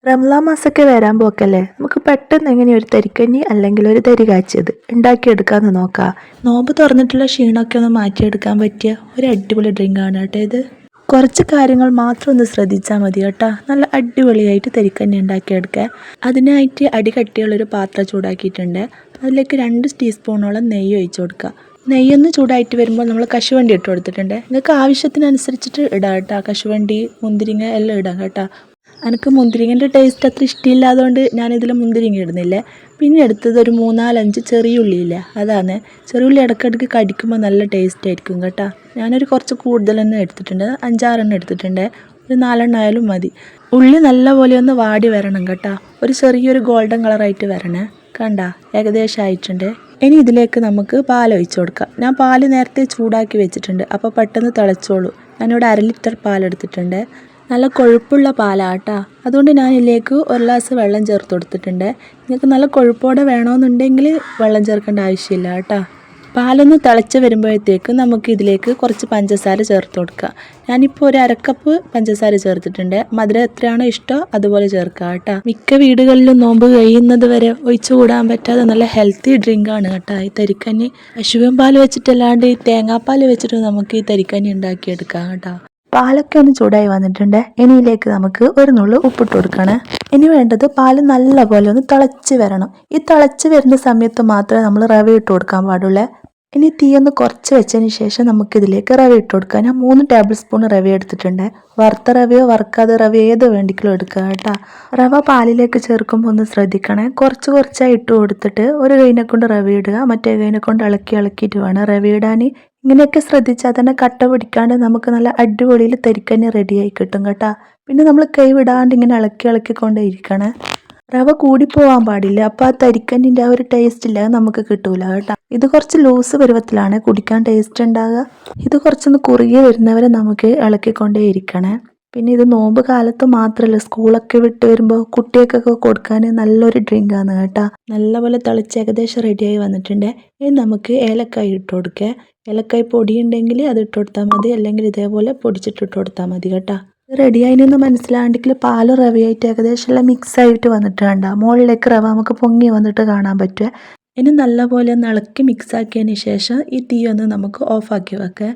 റംസാൻ മാസമൊക്കെ വരാൻ പോക്കല്ലേ, നമുക്ക് പെട്ടെന്ന് എങ്ങനെ ഒരു തരിക്കഞ്ഞി അല്ലെങ്കിൽ ഒരു തരി കാച്ചിയത് ഉണ്ടാക്കിയെടുക്കാമെന്ന് നോക്കാം. നോമ്പ് തുറന്നിട്ടുള്ള ക്ഷീണമൊക്കെ ഒന്ന് മാറ്റിയെടുക്കാൻ പറ്റിയ ഒരു അടിപൊളി ഡ്രിങ്കാണ് കേട്ടോ ഇത്. കുറച്ച് കാര്യങ്ങൾ മാത്രം ഒന്ന് ശ്രദ്ധിച്ചാൽ മതി കേട്ടോ. നല്ല അടിപൊളിയായിട്ട് തരിക്കഞ്ഞി ഉണ്ടാക്കിയെടുക്കുക. അതിനായിട്ട് അടി കട്ടിയുള്ളൊരു പാത്രം ചൂടാക്കിയിട്ടുണ്ട്. അതിലേക്ക് 2 ടീസ്പൂണോളം നെയ്യ് ഒഴിച്ച് കൊടുക്കുക. നെയ്യൊന്ന് ചൂടായിട്ട് വരുമ്പോൾ നമ്മൾ കശുവണ്ടി ഇട്ട് കൊടുത്തിട്ടുണ്ട്. നിങ്ങൾക്ക് ആവശ്യത്തിനനുസരിച്ചിട്ട് ഇടാം കേട്ടോ. കശുവണ്ടി, മുന്തിരിങ്ങ എല്ലാം ഇടാം കേട്ടോ. എനിക്ക് മുന്തിരിങ്ങൻ്റെ ടേസ്റ്റ് അത്ര ഇഷ്ടമില്ലാത്തതുകൊണ്ട് ഞാനിതിൽ മുന്തിരിങ്ങ ഇടുന്നില്ലേ. പിന്നെ എടുത്തത് ഒരു 3-4-5 ചെറിയുള്ളിയില്ലേ, അതാണ്. ചെറിയുള്ളി ഇടയ്ക്കിടയ്ക്ക് കടിക്കുമ്പോൾ നല്ല ടേസ്റ്റ് ആയിരിക്കും കേട്ടോ. ഞാനൊരു കുറച്ച് കൂടുതൽ തന്നെ എടുത്തിട്ടുണ്ട്, 5-6 എടുത്തിട്ടുണ്ട്. ഒരു 4 ആയാലും മതി. ഉള്ളി നല്ലപോലെ ഒന്ന് വാടി വരണം കേട്ടോ. ഒരു ചെറിയൊരു ഗോൾഡൻ കളറായിട്ട് വരണേ. കണ്ട ഏകദേശം ആയിട്ടുണ്ട്. ഇനി ഇതിലേക്ക് നമുക്ക് പാൽ ഒഴിച്ച് കൊടുക്കാം. ഞാൻ പാൽ നേരത്തെ ചൂടാക്കി വെച്ചിട്ടുണ്ട്, അപ്പോൾ പെട്ടെന്ന് തിളച്ചോളൂ. ഞാനിവിടെ 1/2 ലിറ്റർ പാലെടുത്തിട്ടുണ്ട്. നല്ല കൊഴുപ്പുള്ള പാലാട്ടാ, അതുകൊണ്ട് ഞാൻ ഇതിലേക്ക് 1 ഗ്ലാസ് വെള്ളം ചേർത്ത് കൊടുത്തിട്ടുണ്ട്. നിങ്ങൾക്ക് നല്ല കൊഴുപ്പോടെ വേണമെന്നുണ്ടെങ്കിൽ വെള്ളം ചേർക്കേണ്ട ആവശ്യമില്ല കേട്ടോ. പാലൊന്ന് തിളച്ച് വരുമ്പോഴത്തേക്ക് നമുക്ക് ഇതിലേക്ക് കുറച്ച് പഞ്ചസാര ചേർത്ത് കൊടുക്കാം. ഞാനിപ്പോൾ ഒരു 1/2 കപ്പ് പഞ്ചസാര ചേർത്തിട്ടുണ്ട്. മധുരം എത്രയാണോ ഇഷ്ടം അതുപോലെ ചേർക്കുക കേട്ടോ. മിക്ക വീടുകളിലും നോമ്പ് കഴിയുന്നത് വരെ ഒഴിച്ചു കൂടാൻ പറ്റാതെ നല്ല ഹെൽത്തി ഡ്രിങ്കാണ് കേട്ടോ ഈ തരിക്കഞ്ഞി. പശുവിൻ പാൽ വെച്ചിട്ടല്ലാണ്ട് ഈ തേങ്ങാപ്പാൽ വെച്ചിട്ട് നമുക്ക് ഈ തരിക്കഞ്ഞി ഉണ്ടാക്കിയെടുക്കാം കേട്ടോ. പാലൊക്കെ ഒന്ന് ചൂടായി വന്നിട്ടുണ്ട്. ഇനിയിലേക്ക് നമുക്ക് ഒരു നുള്ളു ഉപ്പിട്ട് കൊടുക്കണം. ഇനി വേണ്ടത് പാല് നല്ലപോലെ ഒന്ന് തിളച്ച് വരണം. ഈ തിളച്ച് വരുന്ന സമയത്ത് മാത്രമേ നമ്മൾ റവ ഇട്ട് കൊടുക്കാൻ പാടുള്ളൂ. ഇനി തീ ഒന്ന് കുറച്ച് വെച്ചതിന് ശേഷം നമുക്കിതിലേക്ക് റവ ഇട്ട് കൊടുക്കാം. ഞാൻ 3 ടേബിൾ സ്പൂൺ റവ എടുത്തിട്ടുണ്ട്. വറുത്ത റവയോ വറുക്കാതെ റവയോ ഏത് വേണ്ടിക്കലും എടുക്കുക കേട്ടോ. റവ പാലിലേക്ക് ചേർക്കുമ്പോൾ ഒന്ന് ശ്രദ്ധിക്കണേ. കുറച്ചായി ഇട്ട് കൊടുത്തിട്ട് ഒരു കൈനെ കൊണ്ട് റവ ഇടുക, മറ്റേ കൈനെ കൊണ്ട് ഇളക്കിയിട്ട് വേണം റവ ഇടാൻ. ഇങ്ങനെയൊക്കെ ശ്രദ്ധിച്ചാൽ തന്നെ കട്ട പിടിക്കാണ്ട് നമുക്ക് നല്ല അടിപൊളിയിൽ തരിക്കഞ്ഞി റെഡിയായി കിട്ടും കേട്ടോ. പിന്നെ നമ്മൾ കൈ വിടാണ്ട് ഇങ്ങനെ ഇളക്കിക്കൊണ്ടേ ഇരിക്കണേ. റവ കൂടിപ്പോവാൻ പാടില്ല, അപ്പോൾ ആ തരിക്കഞ്ഞിൻ്റെ ആ ഒരു ടേസ്റ്റ് ഇല്ല, നമുക്ക് കിട്ടൂല കേട്ടോ. ഇത് കുറച്ച് ലൂസ് പരുവത്തിലാണ് കുടിക്കാൻ ടേസ്റ്റ് ഉണ്ടാകുക. ഇത് കുറച്ചൊന്ന് കുറുകിയ വരുന്നവരെ നമുക്ക് ഇളക്കിക്കൊണ്ടേ ഇരിക്കണേ. പിന്നെ ഇത് നോമ്പ് കാലത്ത് മാത്രമല്ല, സ്കൂളൊക്കെ വിട്ട് വരുമ്പോൾ കുട്ടികൾക്കൊക്കെ കൊടുക്കാൻ നല്ലൊരു ഡ്രിങ്കാണ് കേട്ടോ. നല്ലപോലെ തിളച്ച് ഏകദേശം റെഡിയായി വന്നിട്ടുണ്ട്. ഇനി നമുക്ക് ഏലക്കായ് ഇട്ട് കൊടുക്കുക. ഏലക്കായ് പൊടി ഉണ്ടെങ്കിൽ അത് ഇട്ട് കൊടുത്താൽ മതി, അല്ലെങ്കിൽ ഇതേപോലെ പൊടിച്ചിട്ട് കൊടുത്താൽ മതി കേട്ടോ. റെഡിയായിന്ന് മനസ്സിലാണ്ടെങ്കിൽ പാല് റവയായിട്ട് ഏകദേശം എല്ലാം മിക്സായിട്ട് വന്നിട്ട് കണ്ട മുകളിലേക്ക് റവ നമുക്ക് പൊങ്ങി വന്നിട്ട് കാണാൻ പറ്റുക. ഇനി നല്ലപോലെ ഒന്ന് ഇളക്കി മിക്സാക്കിയതിന് ശേഷം ഈ തീ ഒന്ന് നമുക്ക് ഓഫാക്കി വെക്കുക.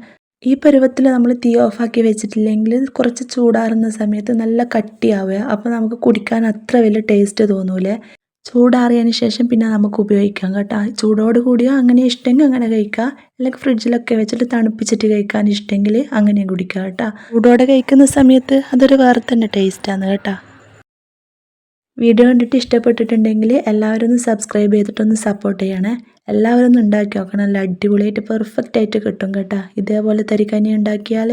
ഈ പരുവത്തിൽ നമ്മൾ തീ ഓഫാക്കി വെച്ചിട്ടില്ലെങ്കിൽ കുറച്ച് ചൂടാറുന്ന സമയത്ത് നല്ല കട്ടിയാവുക. അപ്പോൾ നമുക്ക് കുടിക്കാൻ അത്ര വലിയ ടേസ്റ്റ് തോന്നൂലേ. ചൂടാറിയതിന് ശേഷം പിന്നെ നമുക്ക് ഉപയോഗിക്കാം കേട്ടോ. ചൂടോട് കൂടിയോ അങ്ങനെ ഇഷ്ടമെങ്കിൽ അങ്ങനെ കഴിക്കാം, അല്ലെങ്കിൽ ഫ്രിഡ്ജിലൊക്കെ വെച്ചിട്ട് തണുപ്പിച്ചിട്ട് കഴിക്കാൻ ഇഷ്ടമെങ്കിൽ അങ്ങനെയും കുടിക്കാം കേട്ടോ. ചൂടോടെ കഴിക്കുന്ന സമയത്ത് അതൊരു വേറെ തന്നെ ടേസ്റ്റാണ് കേട്ടോ. വീഡിയോ കണ്ടിട്ട് ഇഷ്ടപ്പെട്ടിട്ടുണ്ടെങ്കിൽ എല്ലാവരും ഒന്ന് സബ്സ്ക്രൈബ് ചെയ്തിട്ടൊന്ന് സപ്പോർട്ട് ചെയ്യണേ. എല്ലാവരും ഒന്ന് ഉണ്ടാക്കി നോക്കണം. നല്ല അടിപൊളിയായിട്ട് പെർഫെക്റ്റ് ആയിട്ട് കിട്ടും കേട്ടോ. ഇതേപോലെ തരിക്കഞ്ഞി ഉണ്ടാക്കിയാൽ